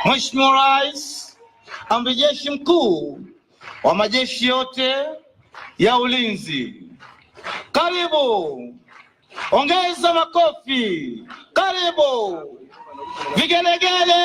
Mheshimiwa Rais, Amiri Jeshi Mkuu wa majeshi yote ya ulinzi, karibu. Ongeza makofi. Karibu. Vigelegele.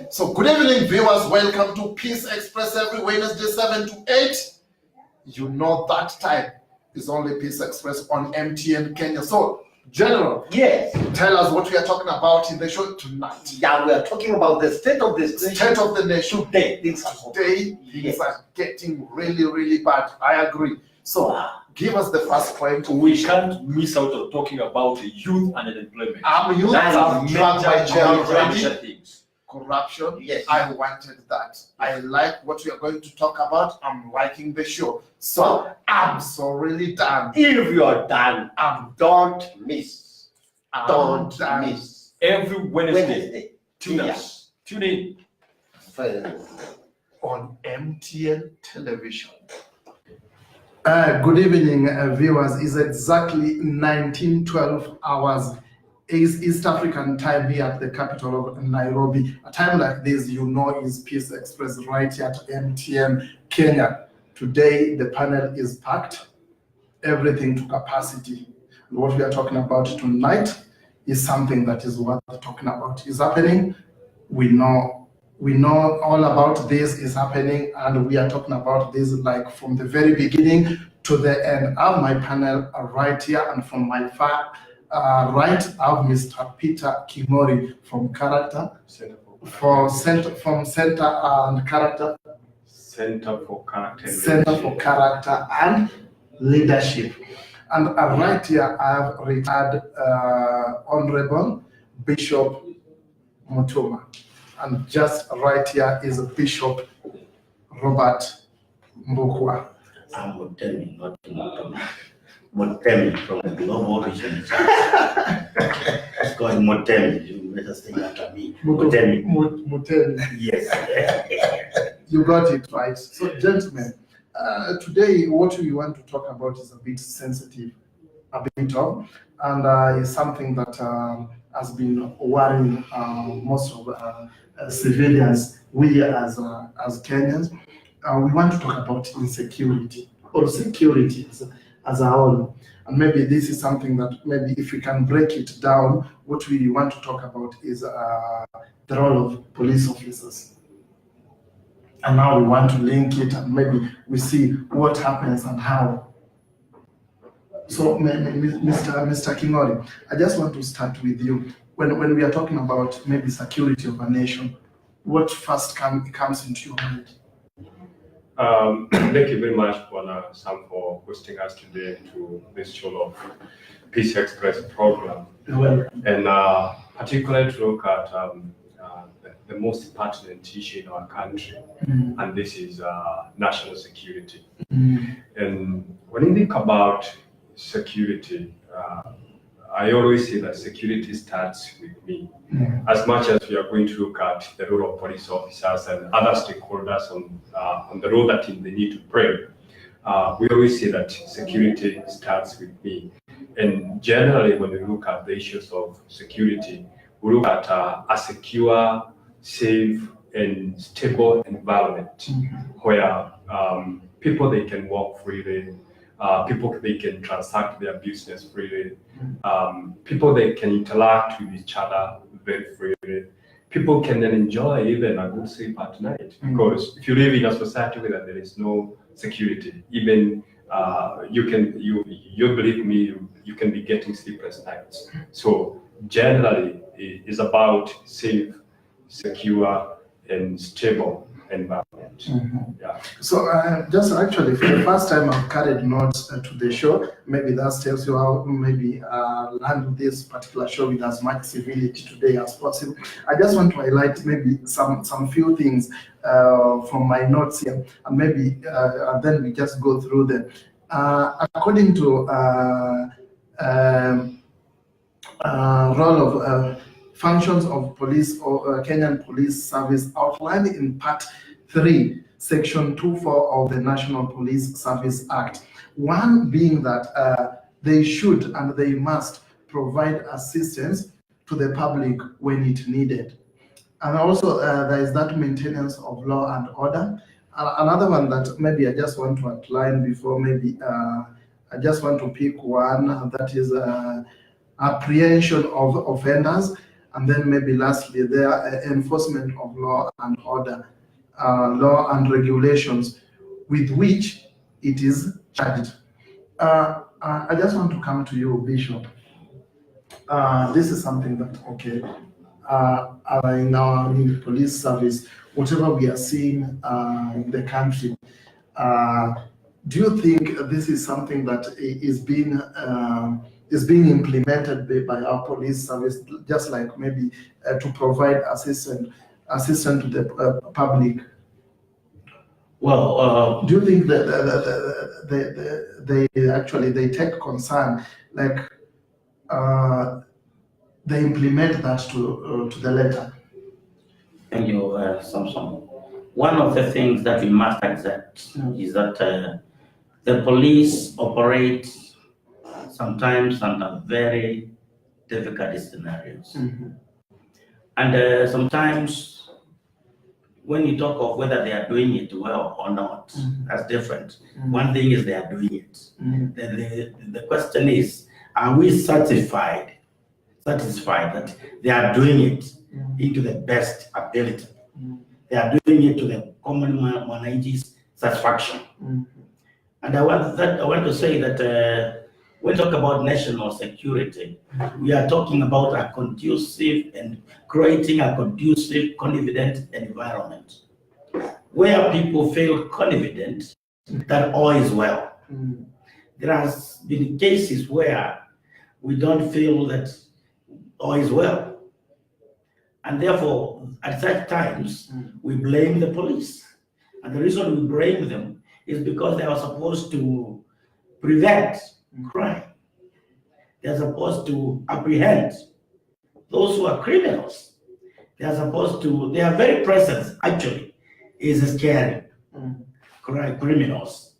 So good evening, viewers. Welcome to Peace Express every Wednesday 7 to 8. You know that time is only Peace Express on MTN Kenya. So, General, yes, tell us what we are talking about in the show tonight. Yeah, we are talking about the state of the nation. Today, things are getting really, really bad. I agree. So, give us the first point. We can't miss out on talking about youth and unemployment. Youth have dragged my chair already. Things. Corruption. Yes. I wanted that. I like what we are going to talk about. I'm liking the show. So I'm so really done. If you are done, don't miss. Don't done. miss. Every Wednesday. Tune in. On MTN television. Good evening, viewers. It's exactly 1912 hours East African time here at the capital of Nairobi. A time like this, you know, is Peace Express right here at MTN Kenya. Today, the panel is packed, everything to capacity. And what we are talking about tonight is something that is worth talking about. Is happening. We know all about this is happening, and we are talking about this like from the very beginning to the end. I have my panel right here, and from my far right, I have Mr. Peter Kimori from Character, Center for Character and Leadership. And right here, I have retired Honorable Bishop Mutuma. And just right here is Bishop Robert Mbukwa. I'm Mutemi, not Mutemi. Mutemi from the Global Vision Church. It's called Mutemi. You better stay after me. Mutemi. Mutemi. Yes. You got it right. So, gentlemen, today what we want to talk about is a bit sensitive, and is something that has been worrying most of civilians. We as Kenyans, we want to talk about insecurity or security as a whole. And maybe this is something that maybe if we can break it down, what we want to talk about is the role of police officers. And now we want to link it, and maybe we see what happens and how. So, Mr. Kingori, I just want to start with you. When we are talking about maybe security of a nation, what first comes into your mind? Thank you very much, Sam, for hosting us today to this show of Peace Express program. Well, And particularly to look at the most pertinent issue in our country, and this is national security. And when you think about security, I always say that security starts with me. As much as we are going to look at the role of police officers and other stakeholders on the role that they need to play, we always say that security starts with me. And generally, when we look at the issues of security, we look at a secure, safe, and stable environment where people, they can walk freely, people, they can transact their business freely, people, they can interact with each other very freely, people can then enjoy even a good sleep at night. Because if you live in a society where there is no security, even you believe me, you can be getting sleepless nights. So generally, it's about safe, secure, and stable environment. Yeah. So just actually for the first time I've carried notes to the show. Maybe that tells you how maybe handle this particular show with as much civility today as possible. I just want to highlight maybe some few things from my notes here, and maybe and then we just go through them. According to role of functions of police or Kenyan Police Service outlined in Part 3, Section 24 of the National Police Service Act. One being that they should and they must provide assistance to the public when it needed. And also there is that maintenance of law and order. Another one that maybe I just want to outline before maybe I just want to pick one, that is apprehension of offenders. And then maybe lastly, there enforcement of law and order, law and regulations with which it is charged. I just want to come to you, Bishop. This is something that, okay, in our police service, whatever we are seeing in the country, do you think this is something that is being implemented by our police service, just like maybe to provide assistance to the public? Well, do you think that they take concern, like they implement that to the letter? Thank you, Samson. One of the things that we must accept is that the police operate sometimes under very difficult scenarios. And sometimes when you talk of whether they are doing it well or not, that's different. One thing is they are doing it. The question is, are we satisfied that they are doing it into the best ability? They are doing it to the common man's satisfaction. And I want to say that when we talk about national security, we are talking about a conducive and creating a conducive, confident environment where people feel confident that all is well. there has been cases where we don't feel that all is well. And therefore, at such times, we blame the police. And the reason we blame them is because they are supposed to prevent crime. They're supposed to apprehend those who are criminals. They're supposed to, their very presence actually is scary. Criminals.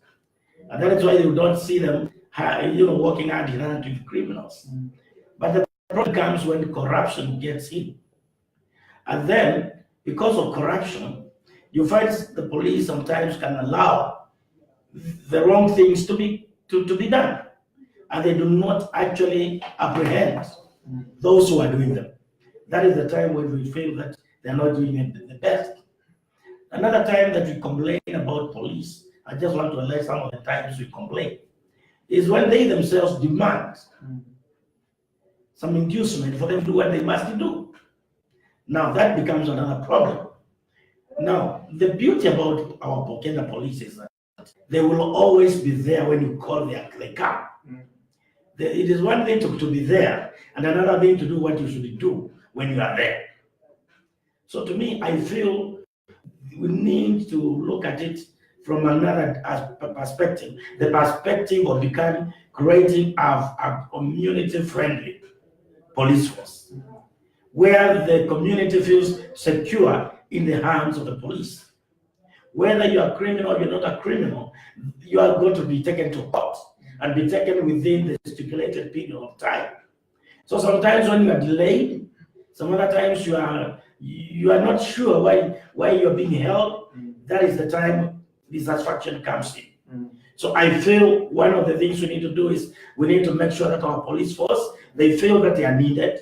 And that is why you don't see them walking hand in hand with criminals. But the problem comes when corruption gets in. And then, because of corruption, you find the police sometimes can allow the wrong things to be done. And they do not actually apprehend those who are doing them. That is the time when we feel that they're not doing it the best. Another time that we complain about police, I just want to highlight some of the times we complain, is when they themselves demand some inducement for them to do what they must do. Now that becomes another problem. Now, the beauty about our Kenya police is that they will always be there when you call they come. It is one thing to be there, and another thing to do what you should do when you are there. So to me, I feel we need to look at it from another perspective, the perspective of creating a community-friendly police force, where the community feels secure in the hands of the police. Whether you are a criminal or you're not a criminal, you are going to be taken to court and be taken within the stipulated period of time. So sometimes when you are delayed, some other times you are not sure why you're being held. That is the time dissatisfaction comes in. So I feel one of the things we need to do is we need to make sure that our police force, they feel that they are needed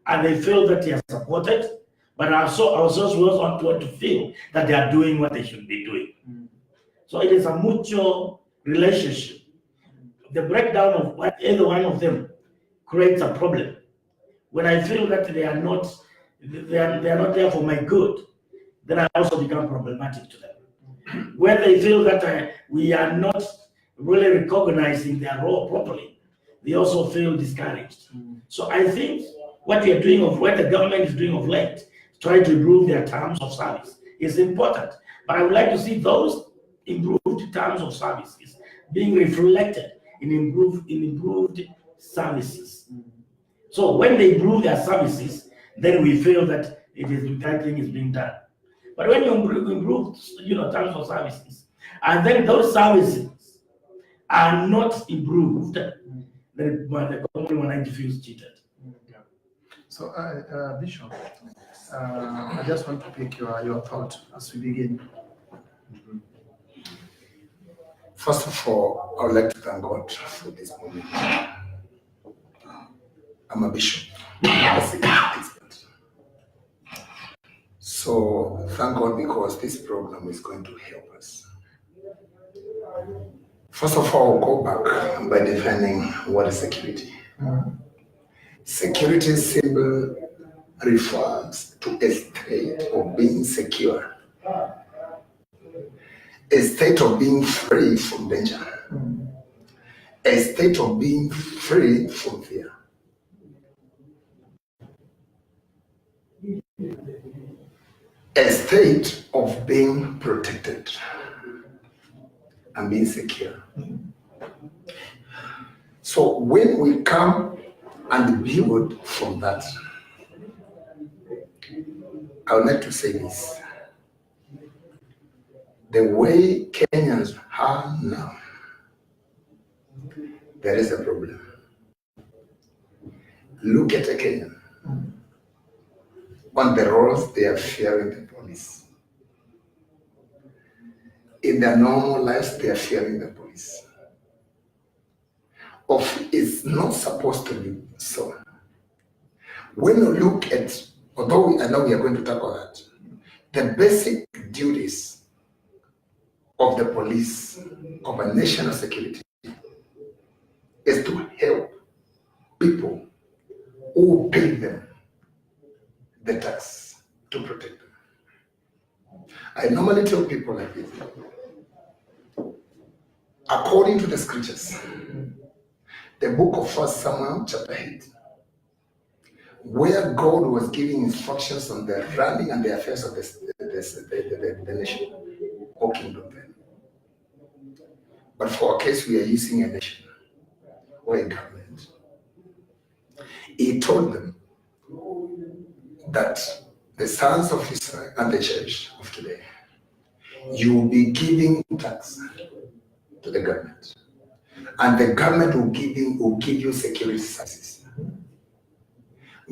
and they feel that they are supported, but also ourselves we also want to feel that they are doing what they should be doing. So it is a mutual relationship. The breakdown of either one of them creates a problem. When I feel that they are not there for my good, then I also become problematic to them. When they feel that we are not really recognizing their role properly, they also feel discouraged. So I think what we are doing what the government is doing of late, trying to improve their terms of service, is important. But I would like to see those improved terms of services being reflected in improved services. So when they improve their services, then we feel that the right thing is being done. But when you improve, terms of services, and then those services are not improved, then the community feels cheated. So, Bishop, I just want to pick your thought as we begin. First of all, I would like to thank God for this moment. I'm a bishop, a security expert. So thank God because this program is going to help us. First of all, I'll go back by defining what is security. Security simply refers to a state of being secure, a state of being free from danger, a state of being free from fear. A state of being protected and being secure. So when we come and build from that, I would like to say this. The way Kenyans are now, there is a problem. Look at a Kenyan. On the roads, they are fearing the police. In their normal lives, they are fearing the police. It's not supposed to be so. When you look at, although I know we are going to talk about that, the basic duties of the police, of a national security, is to help people who pay them the tax to protect them. I normally tell people like this. according to the scriptures, the book of 1 Samuel chapter 8, where God was giving instructions on the running and the affairs of the nation or kingdom then. But for our case, we are using a nation or a government. He told them that the sons of Israel and the church of today, you will be giving tax to the government, and the government will give you security services.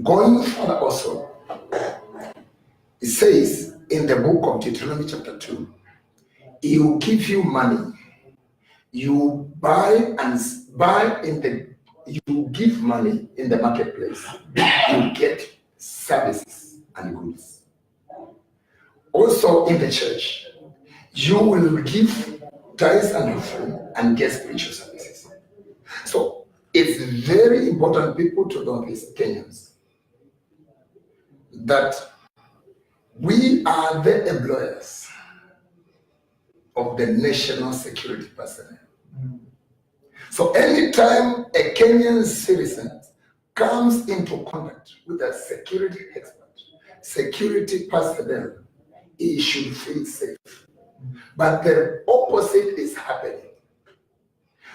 Going further also, it says in the book of Deuteronomy chapter 2, he will give you money. You you give money in the marketplace. You get services and goods. Also in the church, you will give tithes and offering and get spiritual services. So it's very important, people, to know this, Kenyans, that we are the employers of the national security personnel. So anytime a Kenyan citizen comes into contact with a security expert, security personnel, he should feel safe. But the opposite is happening.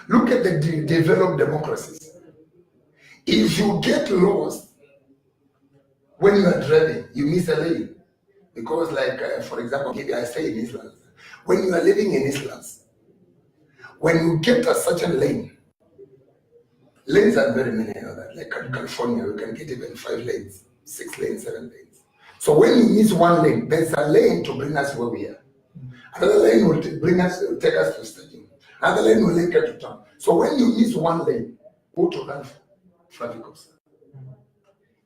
Look at the developed democracies. If you get lost when you are driving, you miss a lane. Because for example, maybe I stay in Islam. When you are living in Islam, when you get a certain lane, lanes are very many, like in California, you can get even 5 lanes, 6 lanes, 7 lanes. So when you miss one lane, there's a lane to bring us where we are. Another lane will take us to the stadium. Another lane will take us to town. So when you miss one lane, go to run for traffic officer.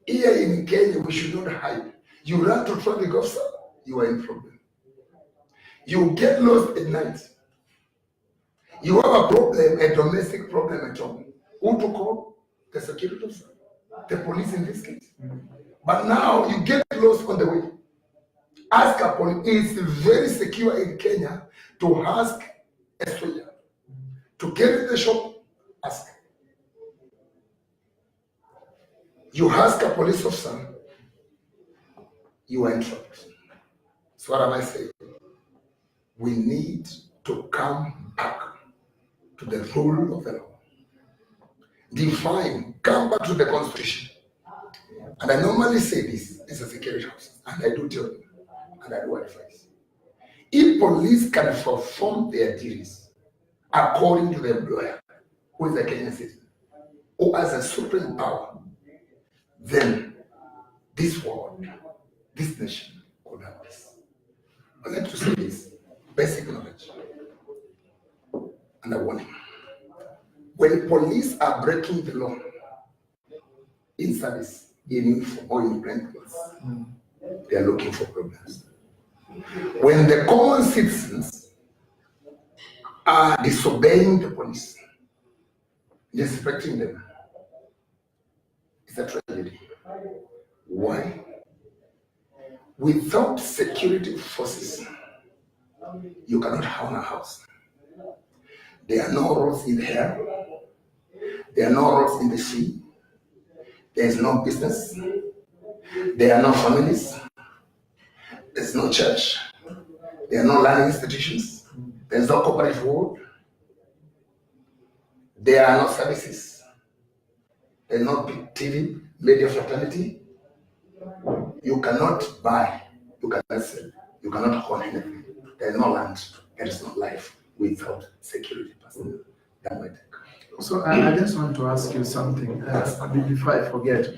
Here in Kenya, we should not hide. You run to traffic officer, you are in problem. You get lost at night. You have a problem, a domestic problem at home. Who to call? The security officer, the police in this case. But now you get lost on the way. Ask a police. It's very secure in Kenya to ask a stranger. To get in the shop, ask. You ask a police officer, you are in trouble. So what am I saying? We need to come back to the rule of the law. Define, come back to the Constitution. And I normally say this as a security officer, and I do tell you, and I do advise. If police can perform their duties according to the employer, who is a Kenyan citizen, who has a supreme power, then this world, this nation could have this. I like to say this, basic knowledge and a warning. When police are breaking the law in service, in uniform or in plain clothes, they are looking for problems. When the common citizens are disobeying the police, disrespecting them, it's a tragedy. Why? Without security forces, you cannot own a house. There are no roads in the air. There are no roads in the sea. There is no business. There are no families. There's no church. There are no learning institutions. There's no cooperative world. There are no services. There's no TV, media fraternity. You cannot buy. You cannot sell. You cannot own anything. There is no land. There is no life without security personnel. That might take. So I just want to ask you something before I forget.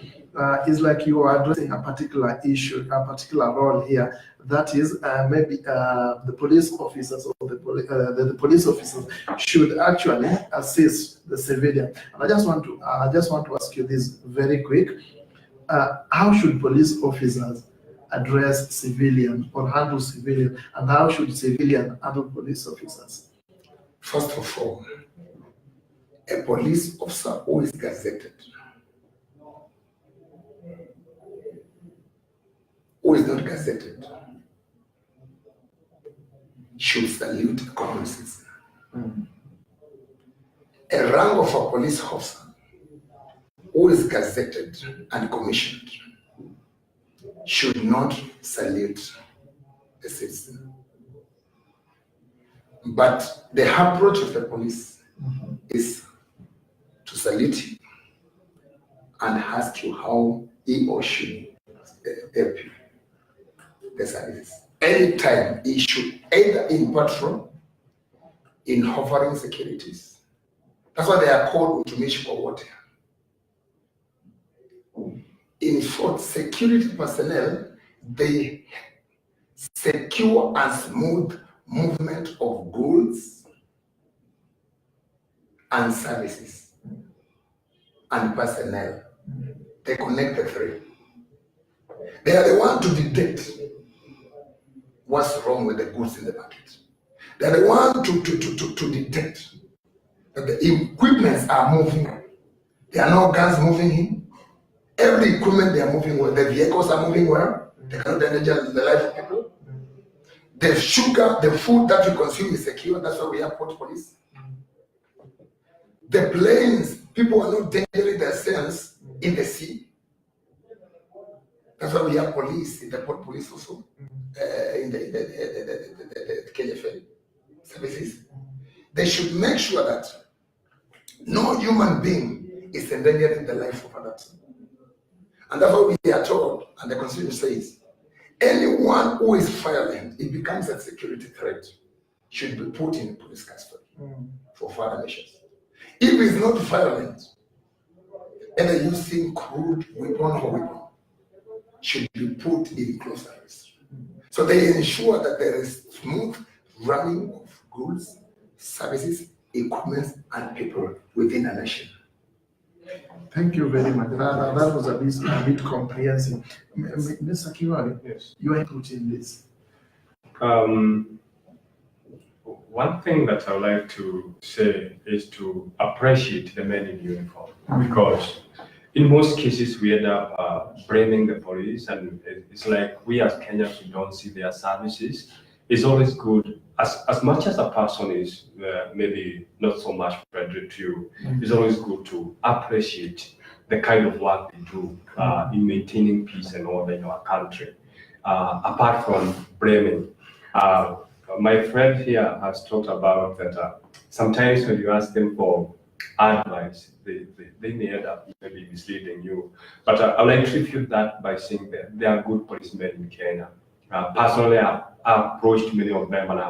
It's like you are addressing a particular issue, a particular role here. That is maybe the police officers or the police officers should actually assist the civilian. And I just want to ask you this very quick. How should police officers address civilian or handle civilian, and how should civilian handle police officers? First of all, a police officer who is gazetted, who is not gazetted, should salute a common citizen. a rank of a police officer who is gazetted and commissioned should not salute the citizen. But the approach of the police is to salute him and ask you how he or she help you. The services. Anytime he should either in patrol, in hovering securities. That's why they are called utumishi kwa wote. In short, security personnel, they secure and smooth movement of goods and services and personnel. They connect the three. They are the one to detect what's wrong with the goods in the market. They are the one to detect that the equipments are moving. There are no guns moving in. Every equipment they are moving well. The vehicles are moving well. They cannot endanger the life of people. The sugar, the food that we consume is secure. That's why we have port police. The planes, people are not endangering themselves in the sea. That's why we have police in the port police also, in the KFA services. They should make sure that no human being is endangering the life of others. And that's what we are told, and the Constitution says, anyone who is violent, it becomes a security threat, should be put in police custody for further measures. If it's not violent, either using crude weapon or weapon, should be put in close arrest. So they ensure that there is smooth running of goods, services, equipment, and people within a nation. Thank you very much. That was a bit comprehensive. Mr. Kiwari, Yes. you are put in this. One thing that I would like to say is to appreciate the men in uniform, because in most cases we end up blaming the police, and it's like we as Kenyans, we don't see their services. It's always good, as much as a person is maybe not so much friendly to you, it's always good to appreciate the kind of work they do in maintaining peace and order in our country, apart from blaming. My friend here has talked about that sometimes when you ask them for advice, they may end up maybe misleading you. But I would like to refute that by saying that there are good policemen in Kenya. Personally, I've approached many of them, and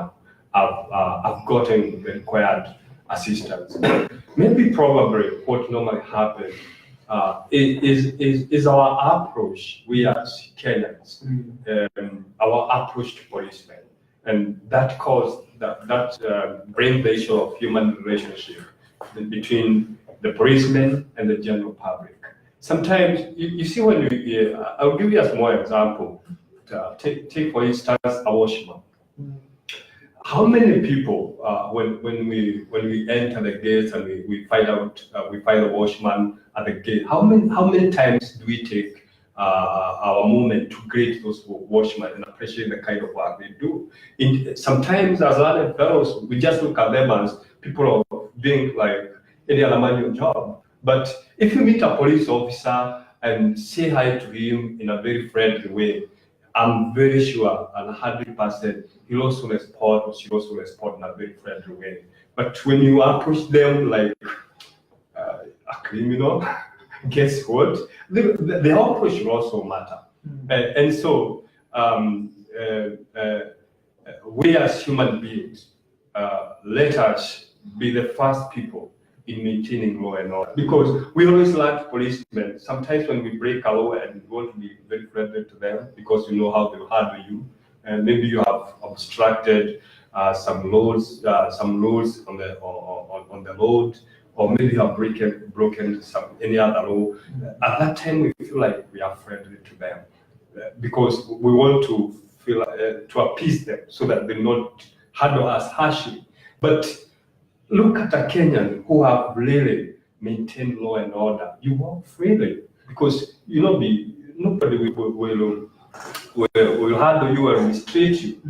I've gotten the required assistance. Maybe probably what normally happens is our approach, we as Kenyans, our approach to policemen. And that caused that brings the issue of human relationship between the policemen and the general public. Sometimes you see when I'll give you a small example. Take for instance a washerman. How many people when we enter the gates and we find a washerman at the gate? How many times do we take our moment to greet those washermen and appreciate the kind of work they do? Sometimes as other fellows, we just look at them as people doing like any other manual job. But if you meet a police officer and say hi to him in a very friendly way, I'm very sure, and 100%, he'll also respond, or she'll also respond in a very friendly way. But when you approach them like a criminal, guess what? The approach will also matter. And so, we as human beings, let us be the first people in maintaining law and order, because we always like policemen. Sometimes when we break a law and we want to be very friendly to them because you know how they handle you, and maybe you have obstructed some rules on the road, or maybe you have broken any other law. At that time, we feel like we are friendly to them because we want to feel to appease them so that they not handle us harshly. But look at a Kenyan who have really maintained law and order. You walk freely because nobody will handle you and mistreat you.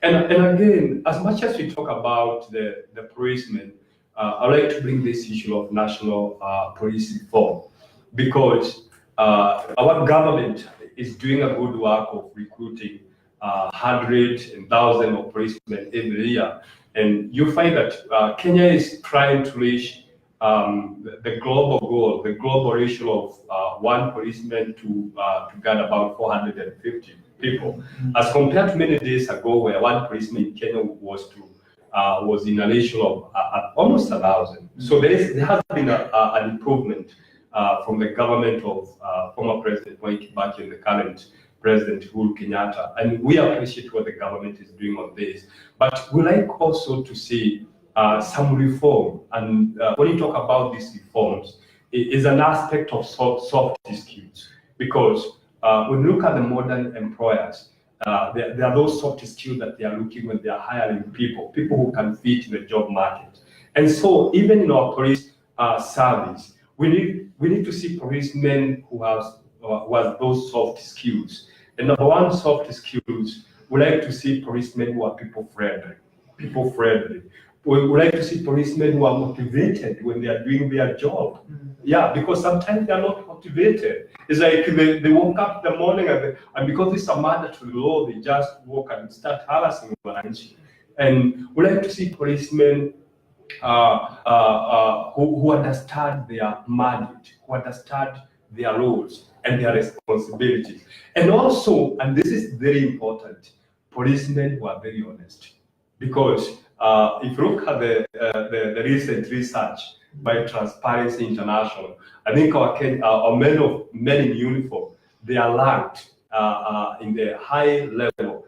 And again, as much as we talk about the policemen, I'd like to bring this issue of national police reform, because our government is doing a good work of recruiting hundreds and thousands of policemen every year. And you find that Kenya is trying to reach the global goal, the global ratio of one policeman to get about 450 people, as compared to many days ago where one policeman in Kenya was in a ratio of almost 1,000. So there has been an improvement from the government of former President Mwai Kibaki and the current President Uhuru Kenyatta, and we appreciate what the government is doing on this. But we like also to see some reform, and when you talk about these reforms, it is an aspect of soft skills, because when you look at the modern employers, there are those soft skills that they are looking when they are hiring people who can fit in the job market. And so even in our police service, we need to see policemen who have those soft skills. And number one soft skills, we like to see policemen who are people friendly. We like to see policemen who are motivated when they are doing their job. Yeah, because sometimes they are not motivated. It's like they woke up in the morning and because it's a mandatory law, they just walk and start harassing wananchi. And we like to see policemen who understand their mandate, who understand their roles and their responsibilities. And also, and this is very important, policemen who are very honest. Because if you look at the recent research by Transparency International, I think our men in uniform, they are ranked in the high level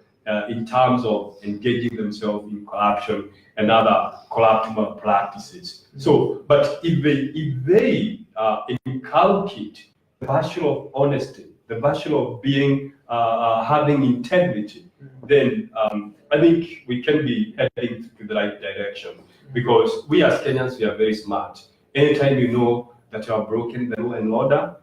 in terms of engaging themselves in corruption and other corrupt practices. So, but if they inculcate the virtue of honesty, the virtue of being having integrity, then I think we can be heading to the right direction, because we as Kenyans, we are very smart. Anytime you know that you have broken the law and order,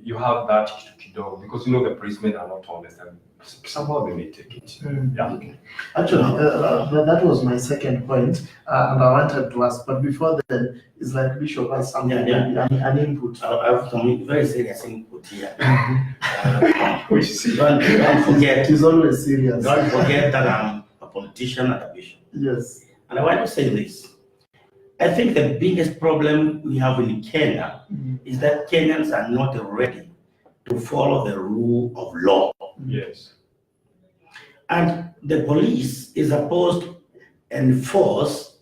you have that kidogo, because you know the policemen are not honest, and somehow they may take it. Yeah. Okay. Actually, that was my second point, and I wanted to ask, but before then, it's like Bishop has something, an input. I have some very serious input here. Don't forget, it is always serious. Don't forget that I'm a politician and a bishop. Yes. And I want to say this. I think the biggest problem we have in Kenya is that Kenyans are not ready to follow the rule of law. Yes. And the police is supposed to enforce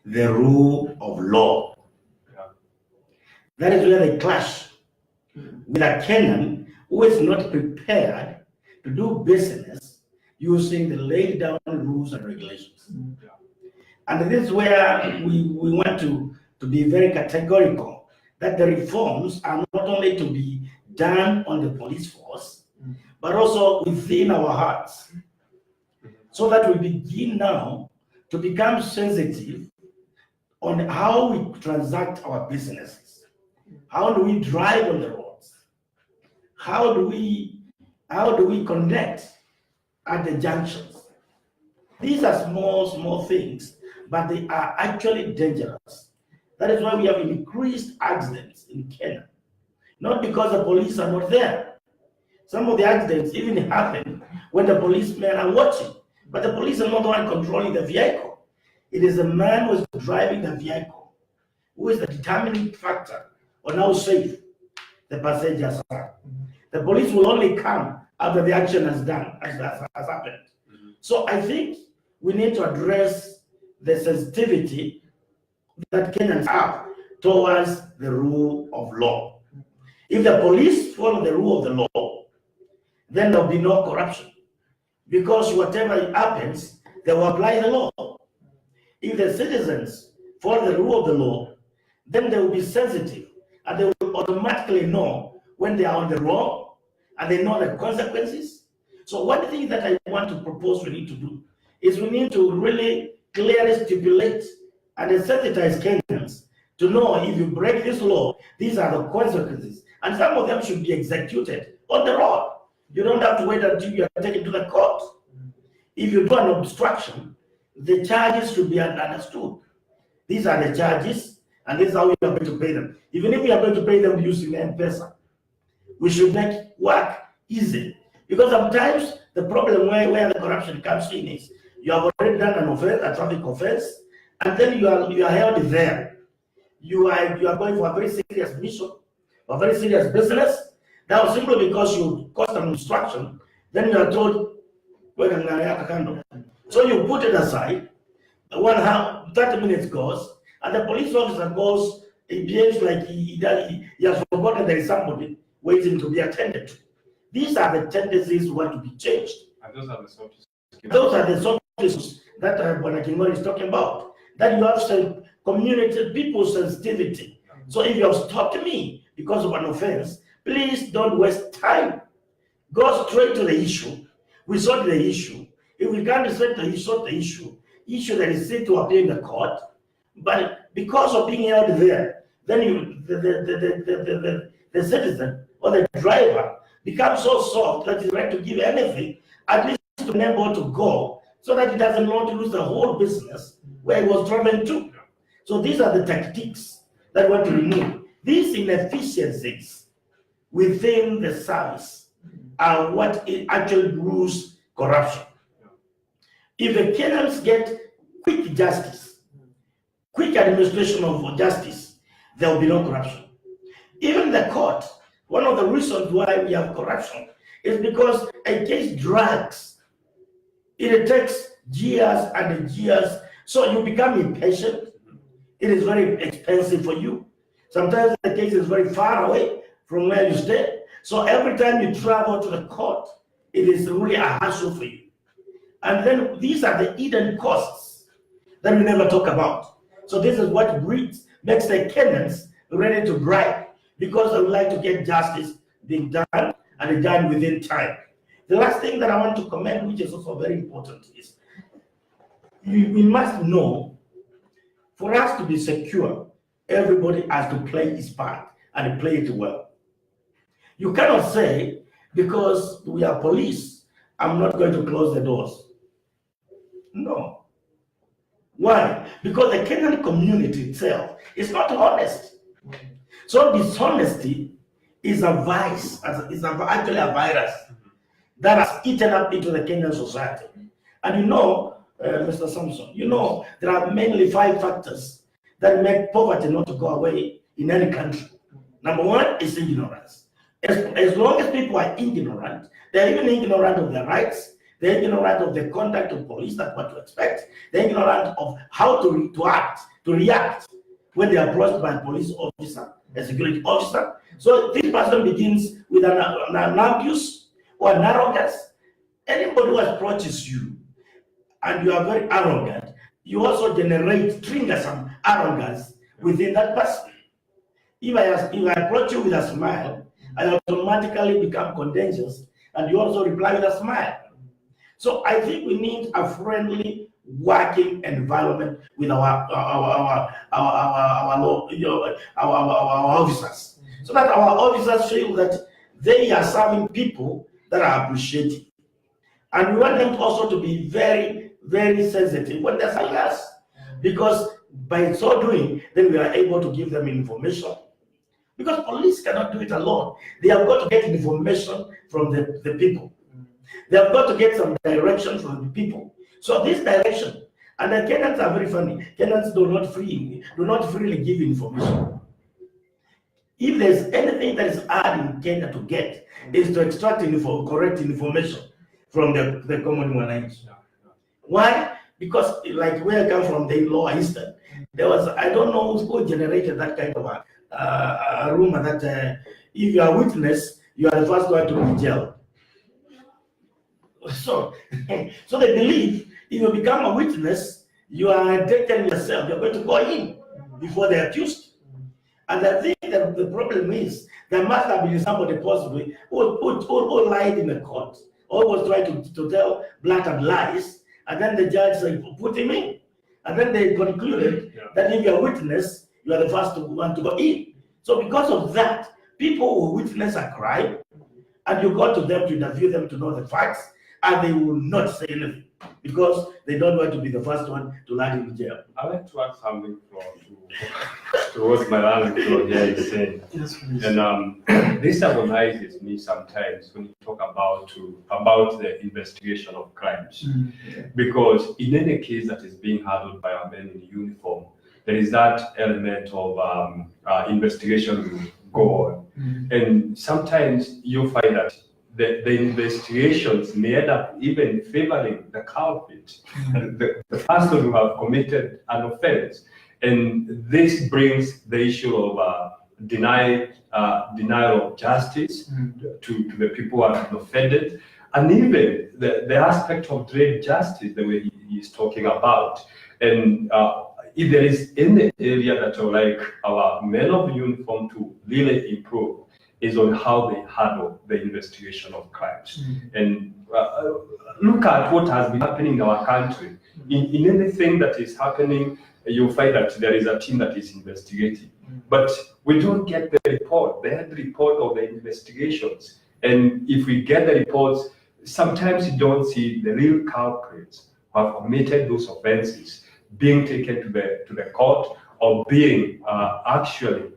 the rule of law. Yeah. That is where they clash with a Kenyan who is not prepared to do business using the laid down rules and regulations. Yeah. And this is where we want to be very categorical that the reforms are not only to be done on the police force, but also within our hearts, so that we begin now to become sensitive on how we transact our businesses. How do we drive on the roads? How do we connect at the junctions? These are small things, but they are actually dangerous. That is why we have increased accidents in Kenya. Not because the police are not there. Some of the accidents even happen when the policemen are watching, but the police are not the one controlling the vehicle. It is the man who is driving the vehicle who is the determining factor on how safe the passengers are. The police will only come after the action has happened. So I think we need to address the sensitivity that Kenyans have towards the rule of law. If the police follow the rule of the law, then there will be no corruption, because whatever happens, they will apply the law. If the citizens follow the rule of the law, then they will be sensitive, and they will automatically know when they are on the wrong, and they know the consequences. So one thing that I want to propose we need to do is we need to really clearly stipulate and sensitize Kenyans to know if you break this law, these are the consequences. And some of them should be executed on the road. You don't have to wait until you are taken to the court. If you do an obstruction, the charges should be understood. These are the charges, and this is how we are going to pay them. Even if we are going to pay them using M-Pesa, we should make work easy. Because sometimes the problem where the corruption comes in is you have already done an offense, a traffic offense, and then you are held there. You are going for a very serious mission, a very serious business. Now simply because you caused an obstruction, then you are told, so you put it aside. 30 minutes goes, and the police officer goes, he behaves like he has forgotten there is somebody waiting to be attended to. These are the tendencies we want to be changed. And those are the soft skills. Those are the soft skills that Bonakimori is talking about. That you have some community, people's sensitivity. So if you have stopped me because of an offense, please don't waste time. Go straight to the issue. We sort the issue. If we can't sort the issue, issue the receipt to appear in the court. But because of being held there, then the citizen or the driver becomes so soft that he's ready to give anything, at least to be able to go, so that he doesn't want to lose the whole business where he was traveling to. So these are the tactics that we want to remove. These inefficiencies within the service are what actually brews corruption. If the Kenyans get quick justice, quick administration of justice, there will be no corruption. Even the court, one of the reasons why we have corruption is because a case drags. It takes years and years, so you become impatient. It is very expensive for you. Sometimes the case is very far away from where you stay. So every time you travel to the court, it is really a hassle for you. And then these are the hidden costs that we never talk about. So this is what makes the Kenyans ready to bribe, because they would like to get justice being done and done within time. The last thing that I want to comment, which is also very important, is we must know, for us to be secure, everybody has to play his part and play it well. You cannot say, because we are police, I'm not going to close the doors. No. Why? Because the Kenyan community itself is not honest. So dishonesty is a vice, actually a virus that has eaten up into the Kenyan society. And you know, Mr. Samson, you know, there are mainly 5 factors that make poverty not to go away in any country. Number 1 is ignorance. As long as people are ignorant, they're even ignorant of their rights, they're ignorant of the conduct of police, that's what to expect, they're ignorant of how to react when they are approached by a police officer, a security officer. So this person begins with an abuse or an arrogance. Anybody who approaches you and you are very arrogant, you also trigger some arrogance within that person. If I approach you with a smile, I automatically become contentious, and you also reply with a smile. So I think we need a friendly working environment with our officers, so that our officers feel that they are serving people that are appreciative. And we want them also to be very, very sensitive when they're saying us, because by so doing, then we are able to give them information. Because police cannot do it alone. They have got to get information from the people. They have got to get some direction from the people. So this direction, and the Kenyans are very funny. Kenyans do not freely give information. If there's anything that is hard in Kenya to get, is to extract correct information from the common wananchi. Why? Because like where I come from, the Lower Eastern, there was, I don't know who generated that kind of a rumor that if you are a witness, you are the first one to be jailed. So they believe if you become a witness, you are taking yourself, you're going to go in before the accused. And I think that the problem is there must have been somebody possibly who lied in the court, or was trying to tell blatant lies, and then the judge said, put him in. And then they concluded that if you're a witness, you are the first one to go in. So because of that, people who witness a crime, and you go to them to interview them to know the facts, and they will not say anything because they don't want to be the first one to land in jail. I'd like to add something towards my learning here is saying. Yes, please. And this agonizes me sometimes when you talk about the investigation of crimes. Because in any case that is being handled by our men in uniform, there is that element of investigation will go on. And sometimes you find that the investigations may end up even favoring the culprit, the person who have committed an offense. And this brings the issue of denial of justice to the people who have been offended, and even the aspect of delayed justice, the way he is talking about. And if there is any area that I would like our men of uniform to really improve, is on how they handle the investigation of crimes. And look at what has been happening in our country. In anything that is happening, you'll find that there is a team that is investigating. But we don't get the report, the end report of the investigations. And if we get the reports, sometimes you don't see the real culprits who have committed those offenses being taken to the court or being actually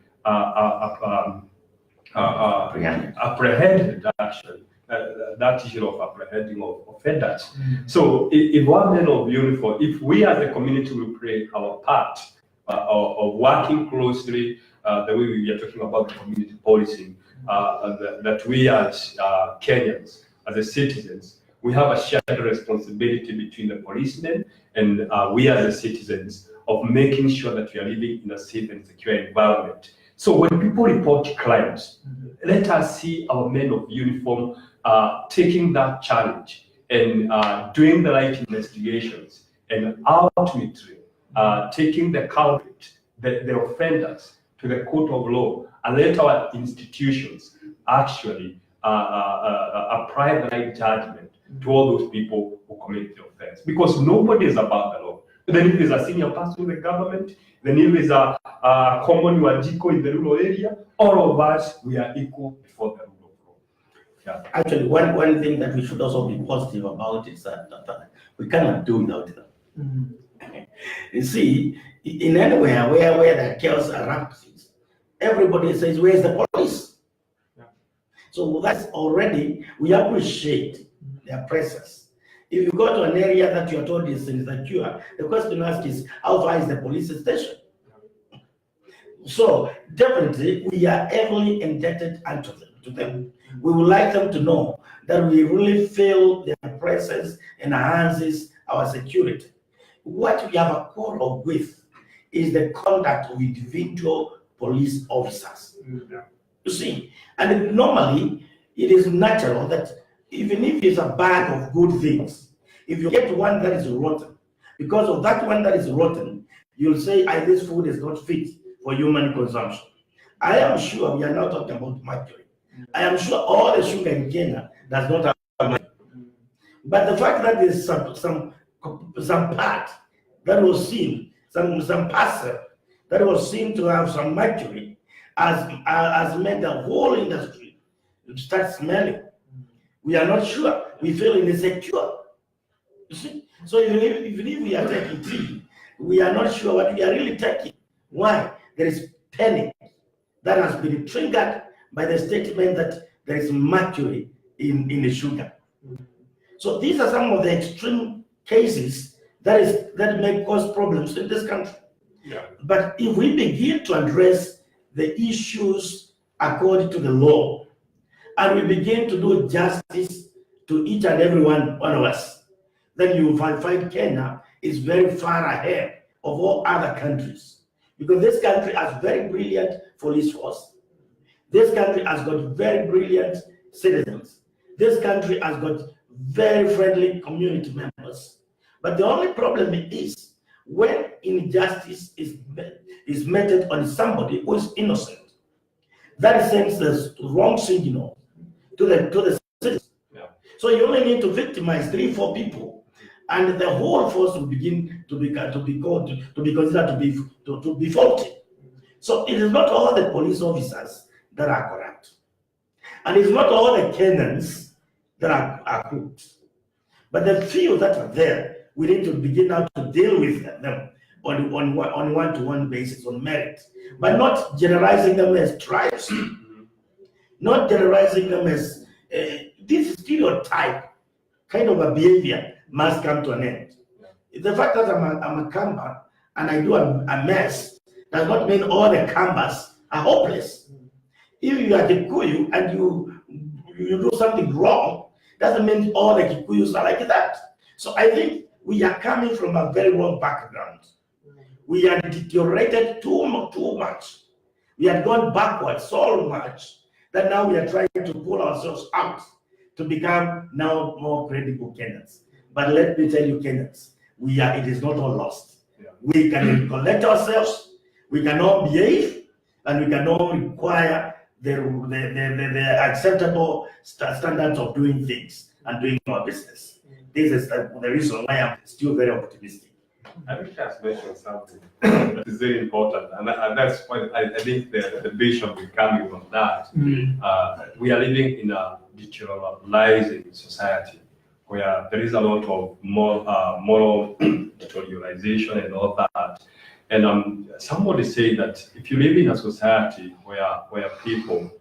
apprehended, actually. That issue of apprehending of offenders. So if one men of uniform, if we as a community will play our part of working closely, the way we are talking about the community policing, that we as Kenyans, as the citizens, we have a shared responsibility between the policemen and we as the citizens of making sure that we are living in a safe and secure environment. So when people report crimes, let us see our men of uniform taking that challenge and doing the right investigations and ultimately taking the culprit, the offenders to the court of law, and let our institutions actually apply the right judgment to all those people who commit the offense. Because nobody is above the law. Then if there's a senior person in the government, then if there's a common wajiko in the rural area, all of us, we are equal before the rule of law. Yeah. Actually, one thing that we should also be positive about is that we cannot do without them. You see, in anywhere where the chaos erupts, everybody says, where's the police? Yeah. So that's already, we appreciate their presence. If you go to an area that you are told is insecure, the question asked is, how far is the police station? So definitely, we are heavily indebted to them. We would like them to know that we really feel their presence enhances our security. What we have a quarrel with is the conduct of individual police officers. You see, and normally it is natural that even if it's a bag of good things, if you get one that is rotten, because of that one that is rotten, you'll say, this food is not fit for human consumption. I am sure we are not talking about mercury. I am sure all the sugar in Kenya does not have mercury. But the fact that there's some part that was seen, some parcel that was seen to have some mercury has made the whole industry start smelling. We are not sure. We feel insecure. You see? So even if we are taking tea, we are not sure what we are really taking. Why? There is panic that has been triggered by the statement that there is mercury in the sugar. So these are some of the extreme cases that may cause problems in this country. Yeah. But if we begin to address the issues according to the law, and we begin to do justice to each and every one of us, then you will find Kenya is very far ahead of all other countries. Because this country has very brilliant police force. This country has got very brilliant citizens. This country has got very friendly community members. But the only problem is when injustice is meted on somebody who is innocent, that sends the wrong signal to the citizens. Yeah. So you only need to victimize 3-4 people, and the whole force will begin to be considered to be faulty. So it is not all the police officers that are corrupt, and it's not all the Kenyans that are crooked. But the few that are there, we need to begin now to deal with them on one-to-one basis, on merit, but not generalizing them as tribes, not generalizing them as this stereotype kind of a behavior must come to an end. The fact that I'm a Kamba and I do a mess does not mean all the Kambas are hopeless. If you are Kikuyu and you do something wrong, doesn't mean all the Kikuyus are like that. So I think we are coming from a very wrong background. We are deteriorated too much. We had gone backwards so much that now we are trying to pull ourselves out to become now more credible Kenyans. But let me tell you, Kenyans, it is not all lost. Yeah. We can collect ourselves, we can all behave, and we can all require the acceptable standards of doing things and doing our business. This is the reason why I'm still very optimistic. I think that's mentioned something that is very important, and that's why I think the bishop will come in on that. We are living in a deteriorating society where there is a lot of moral deterioration and all that. And somebody said that if you live in a society where people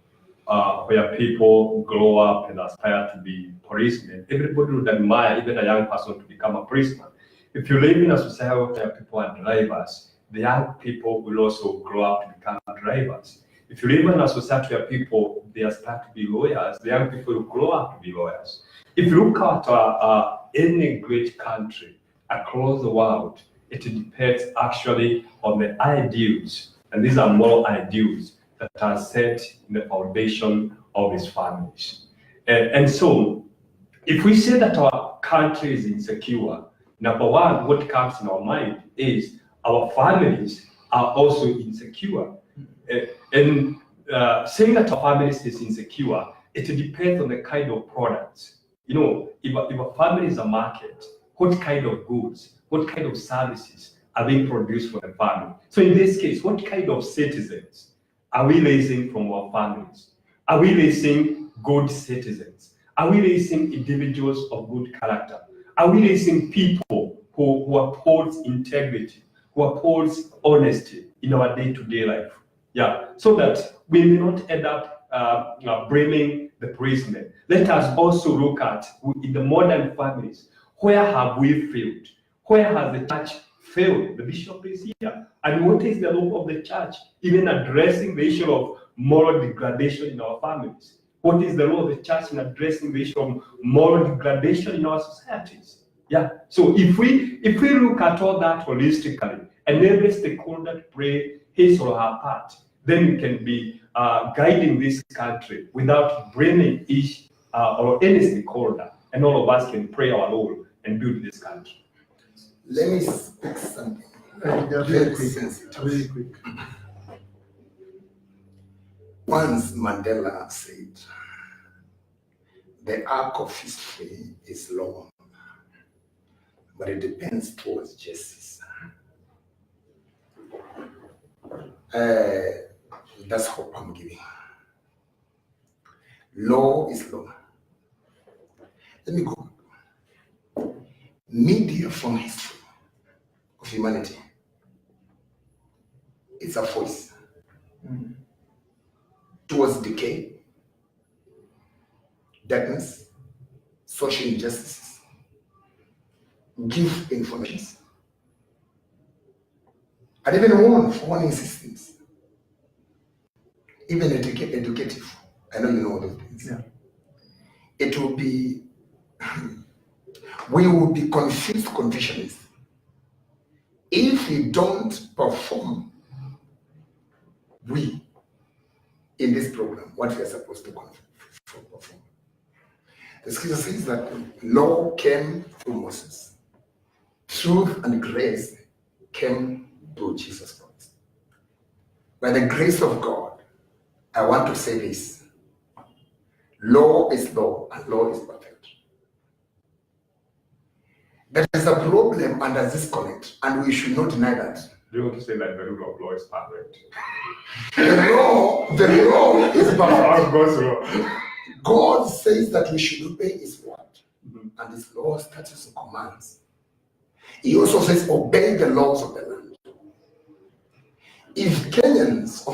grow up and aspire to be policemen, everybody would admire even a young person to become a policeman. If you live in a society where people are drivers, the young people will also grow up to become drivers. If you live in a society where people they aspire to be lawyers, the young people will grow up to be lawyers. If you look at any great country across the world, it depends actually on the ideals, and these are moral ideals that are set in the foundation of its families. And so, if we say that our country is insecure, number one, what comes in our mind is our families are also insecure. And saying that our families is insecure, it depends on the kind of products. You know, if a family is a market, what kind of goods, what kind of services are being produced for the family? So in this case, what kind of citizens are we raising from our families? Are we raising good citizens? Are we raising individuals of good character? Are we raising people who upholds integrity, who upholds honesty in our day-to-day life? Yeah, so that we may not end up blaming the policemen. Let us also look at, in the modern families, where have we failed? Where has the church failed? The bishop is here. And what is the role of the church, even addressing the issue of moral degradation in our families? What is the role of the church in addressing the issue of moral degradation in our societies? Yeah. So if we look at all that holistically, and every stakeholder play his or her part, then we can be guiding this country without blaming each or any stakeholder, and all of us can play our role and build this country. Let me speak something. Very quick. Once Mandela said, the arc of history is long, but it depends towards justice. That's hope I'm giving. Law is law. Let me go. Media from history of humanity. It's a voice towards decay, darkness, social injustices. Give information. And even warning systems. Even educative. I know you know all those things. Yeah. It will be, we will be confused confucionists if we don't perform in this program what we are supposed to perform. The scripture says that law came through Moses. Truth and grace came through Jesus Christ. By the grace of God, I want to say this. Law is law and law is perfect. There is a problem and a disconnect, and we should not deny that. Do you want to say that the rule of law is perfect? The law is perfect. How goes wrong? God says that we should obey his word. and his laws, statutes, and commands. He also says, obey the laws of the land. If Kenyans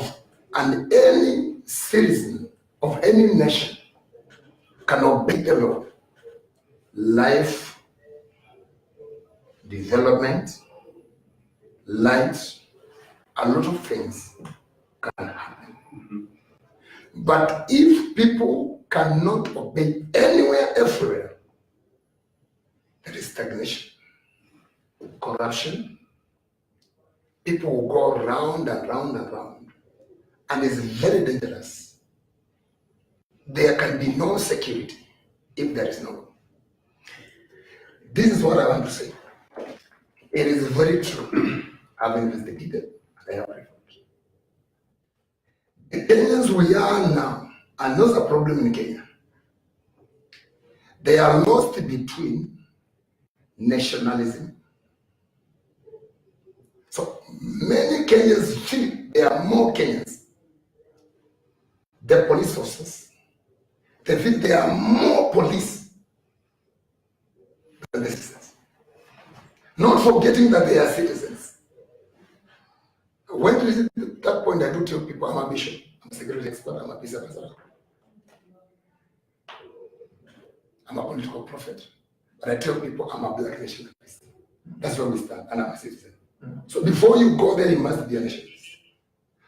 and any citizen of any nation can obey the law, life, development, light, a lot of things can happen. But if people cannot obey anywhere, everywhere, there is stagnation, corruption. People will go round and round and round, and it's very dangerous. There can be no security if there is no law. This is what I want to say. It is very true. I've investigated and I have reported. The Kenyans we are now are not a problem in Kenya. They are lost between nationalism. So many Kenyans feel there are more Kenyans. The police officers, they feel there are more police than the citizens. Not forgetting that they are citizens. When to visit that point, I do tell people I'm a bishop, I'm a security expert, I'm a peace officer. I'm a political prophet. But I tell people I'm a black nationalist. That's where we stand, and I'm a citizen. So before you go there, you must be a nationalist.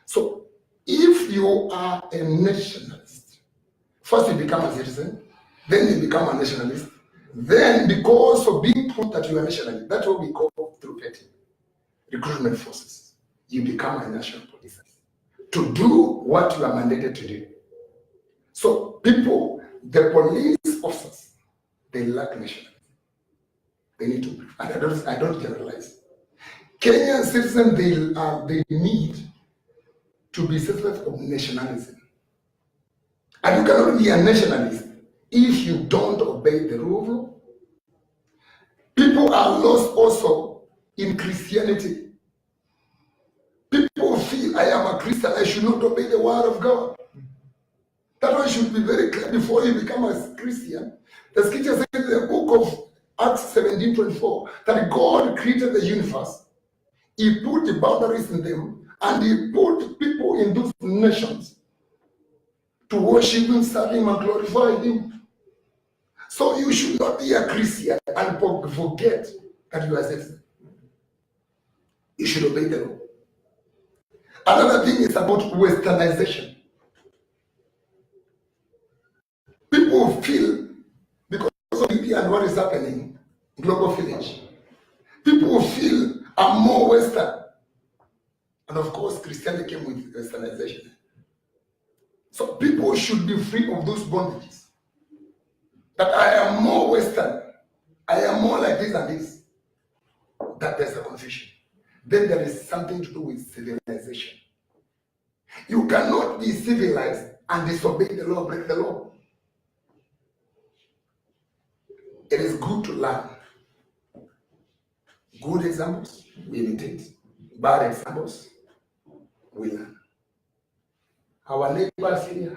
So if you are a nationalist, first you become a citizen, then you become a nationalist. Then because of being proved that you are a nationalist, that's what we call through petty recruitment forces. You become a national police to do what you are mandated to do. So people, the police officers, they lack nationalism. They need to, and I don't generalize. Kenyan citizens, they need to be citizens of nationalism. And you cannot be a nationalist if you don't obey the rule of law. People are lost also in Christianity. People feel, I am a Christian, I should not obey the word of God. That one should be very clear before you become a Christian. The scripture says in the book of Acts 17:24 that God created the universe. He put the boundaries in them, and he put people in those nations to worship him, serve him, and glorify him. So you should not be a Christian and forget that you are a citizen. You should obey the law. Another thing is about westernization. People feel, because of India and what is happening in Global Village, people feel I'm more Western. And of course, Christianity came with westernization. So people should be free of those bondages. That I am more Western, I am more like this and this. That there's a confusion. Then there is something to do with civilization. You cannot be civilized and disobey the law, break the law. It is good to learn. Good examples, we imitate. Bad examples, we learn. Our neighbors here,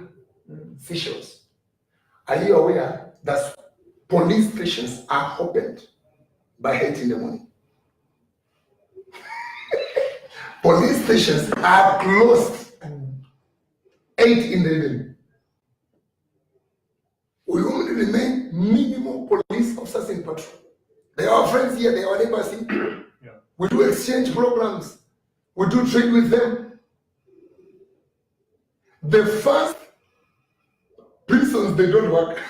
Seychelles, are you aware that police stations are opened by 8 in the morning? Police stations are closed 8 in the evening. We only remain minimum police officers in patrol. They are our friends here, they are our neighbors here. Yeah. We do exchange programs. We do trade with them. The first prisons, they don't work.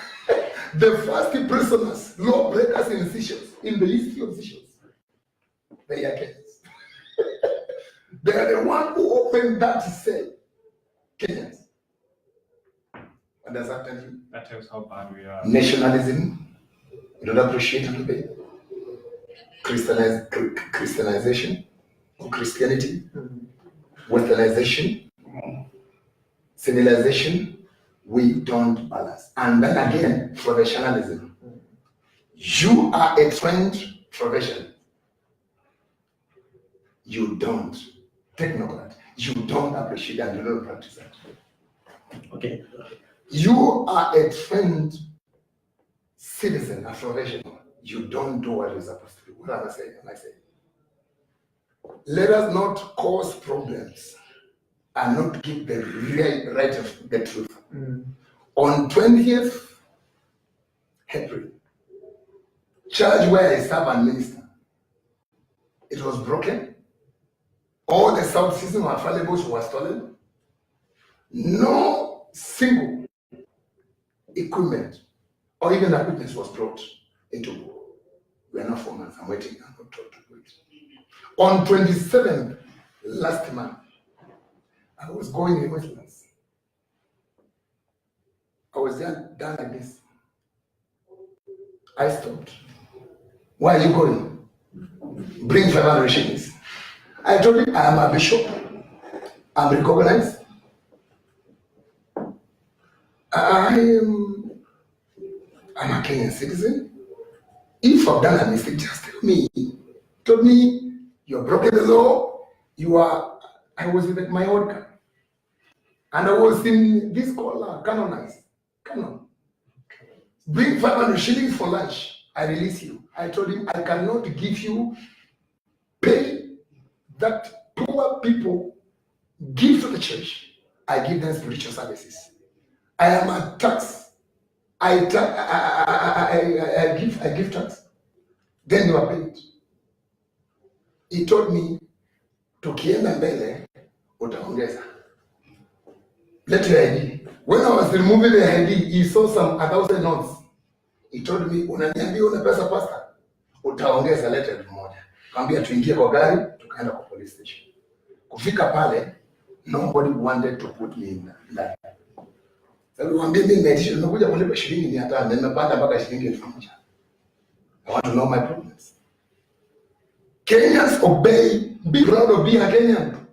The first prisoners, lawbreakers in Seychelles, in the history of Seychelles, they are Kenyans. They are the one who opened that cell. Kenyans. What does that tell you? That tells how bad we are. Nationalism, you don't appreciate it today. Christianization or Christianity, Westernization, civilization, we don't balance. And then again, professionalism. You are a trained professional. You don't. Technocrat. You don't appreciate and you don't practice that. Okay. You are a trained citizen, Afro-regional, you don't do what you're supposed to do. What am I saying? Let us not cause problems and not give the right of the truth. On 20th April, church where I serve and minister, it was broken. All the sound system and valuables were stolen. No single equipment or even equipment was brought into. We are not 4 months. I'm waiting. I'm not told to wait. On 27th last month, I was going in Westlands. I was done like this. I stopped. Where are you going? Bring 500 shillings. I told him I am a bishop. I'm recognized. I'm a Kenyan citizen. If I've done a mistake, just tell me. Told me you're broken the law. I was in my own car. And I was in this collar, canonized. Canon. Bring 500 shillings for lunch. I release you. I told him I cannot give you pay that poor people give to the church. I give them spiritual services. I am a tax. I give tax. Then you are paid. He told me, tukienda mbele utaongeza. Let your ID. When I was removing the ID, he saw some 1,000 notes. He told me, unaniambia una pesa pasta, utaongeza leta 1,000. Kaambia tuingie kwa gari, tukaenda kwa police station. Kufika pale, nobody wanted to put me in that. Sababu niambia mimi nimeitisha nimekuja kulipa shilingi 500 na nimepanda mpaka shilingi 1,000. I want to know my problems. Kenyans obey, be proud of being a Kenyan.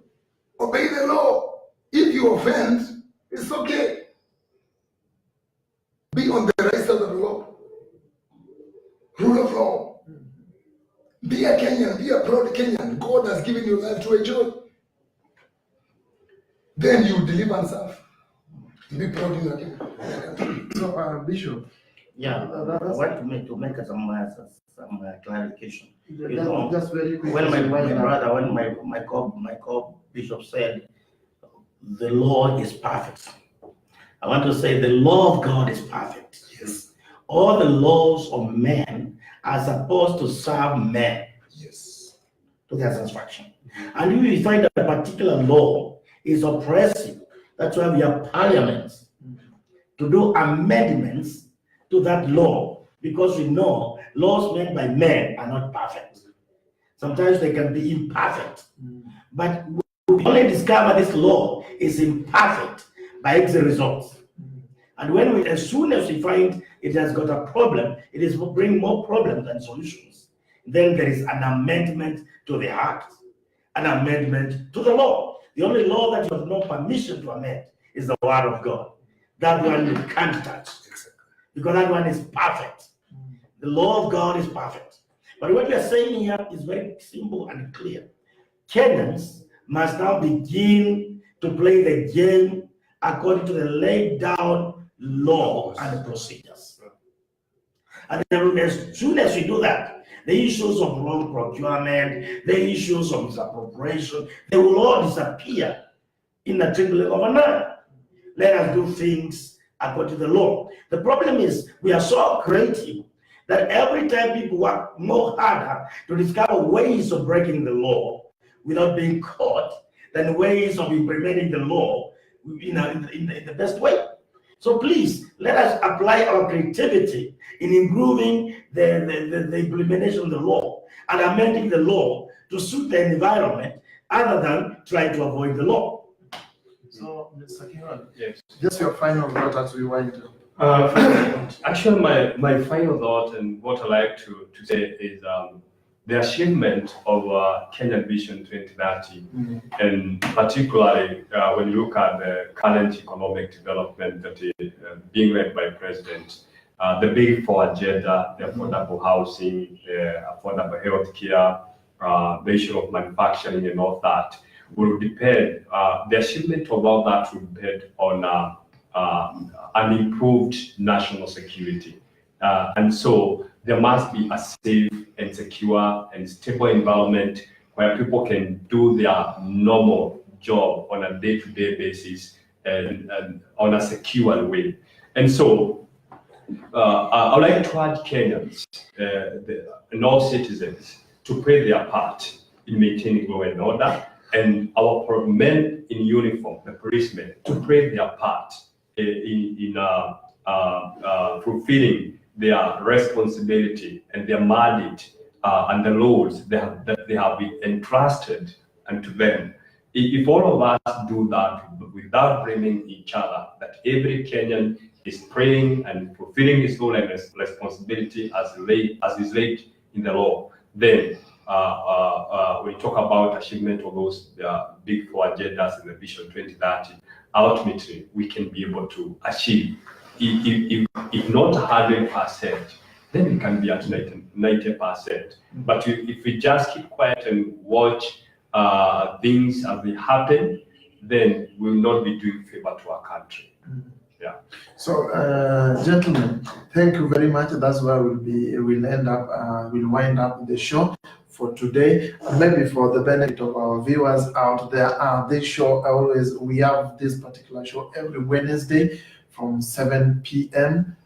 Obey the law. If you offend, it's okay. Be on the right side of the law. Rule of law. Be a Kenyan, be a proud Kenyan. God has given you life to enjoy. Then you deliver and serve. Be proud in your Kenyan. So, Bishop. Yeah, I want to make some clarification. You know, just very quick. when my brother, when my co-bishop said, the law is perfect. I want to say the law of God is perfect. Yes. All the laws of men are supposed to serve men. Yes. To their satisfaction. And if you find that a particular law is oppressive, that's why we have parliaments to do amendments to that law, because we know laws made by men are not perfect. Sometimes they can be imperfect. But we only discover this law is imperfect by its results. And as soon as we find it has got a problem, it is bring more problems than solutions. Then there is an amendment to the act, an amendment to the law. The only law that you have no permission to amend is the word of God. That one you can't touch, because that one is perfect. The law of God is perfect. But what we are saying here is very simple and clear. Kenyans must now begin to play the game according to the laid down law and procedures. And then as soon as we do that, the issues of wrong procurement, the issues of misappropriation, they will all disappear in the twinkling of an eye. Let us do things according to the law. The problem is we are so creative that every time people work more harder to discover ways of breaking the law without being caught than ways of implementing the law in the best way. So please, let us apply our creativity in improving the implementation of the law and amending the law to suit the environment other than trying to avoid the law. So, Mr. Kiran, Yes. just your final thought as we wind up. Actually, my final thought and what I like to say is the achievement of Kenyan Vision 2030, and particularly when you look at the current economic development that is being led by President, the Big Four agenda, the affordable housing, the affordable healthcare, the issue of manufacturing and all that will depend, the achievement of all that will depend on an improved national security. And so there must be a safe and secure and stable environment where people can do their normal job on a day-to-day basis and on a secure way. And so I would like to urge Kenyans and all citizens to play their part in maintaining law and order, and our men in uniform, the policemen, to play their part in fulfilling their responsibility and their mandate and the roles that they have been entrusted unto them. If all of us do that without blaming each other, that every Kenyan is praying and fulfilling his role and responsibility as is laid in the law, then we talk about achievement of those big four agendas in the Vision 2030. Ultimately, we can be able to achieve, if not 100%, then it can be at 90%. But if we just keep quiet and watch things as they happen, then we will not be doing favor to our country. Yeah. So, gentlemen, thank you very much. That's where we'll wind up the show for today. And maybe for the benefit of our viewers out there, this show we have this particular show every Wednesday from 7 p.m.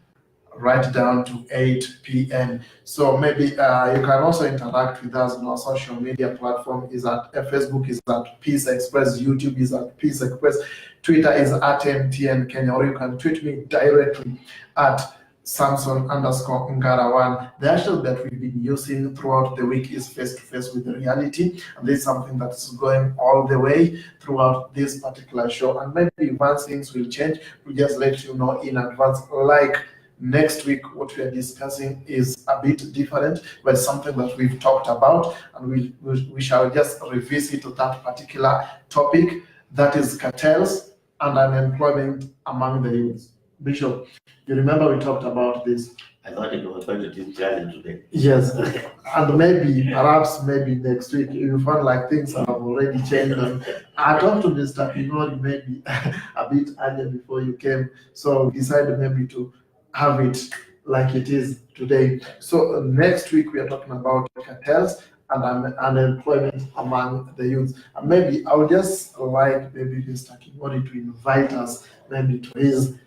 right down to 8 p.m. So maybe you can also interact with us on our social media platform. Facebook is at Peace Express, YouTube is at Peace Express, Twitter is at MTN Kenya, or you can tweet me directly at Samson_Ngara1. The hashtag that we've been using throughout the week is face to face with the reality, and this is something that's going all the way throughout this particular show. And maybe once things will change, we'll just let you know in advance. Like next week, what we are discussing is a bit different, but something that we've talked about, and we shall just revisit that particular topic, that is cartels and unemployment among the youth. Bishop, you remember we talked about this? I thought it was going to be challenged today. Yes, and perhaps next week, you found like things have already changed. And I talked to Mr. Pinori maybe a bit earlier before you came, so we decided maybe to have it like it is today. So next week we are talking about cartels and unemployment among the youth. And maybe I would just like maybe Mr. Kinori to invite us maybe to his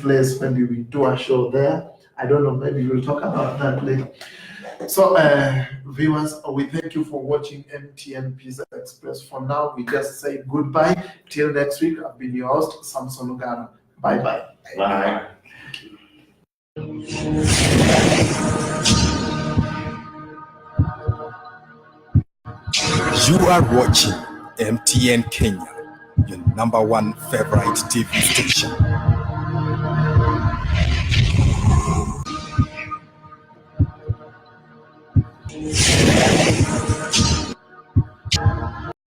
place. Maybe we do a show there. I don't know, maybe we'll talk about that later. So viewers, we thank you for watching MTN Peace Express. For now, we just say goodbye. Till next week, I've been your host, Samson Ngara. Bye-bye. Bye. You are watching MTN Kenya, your #1 favorite TV station.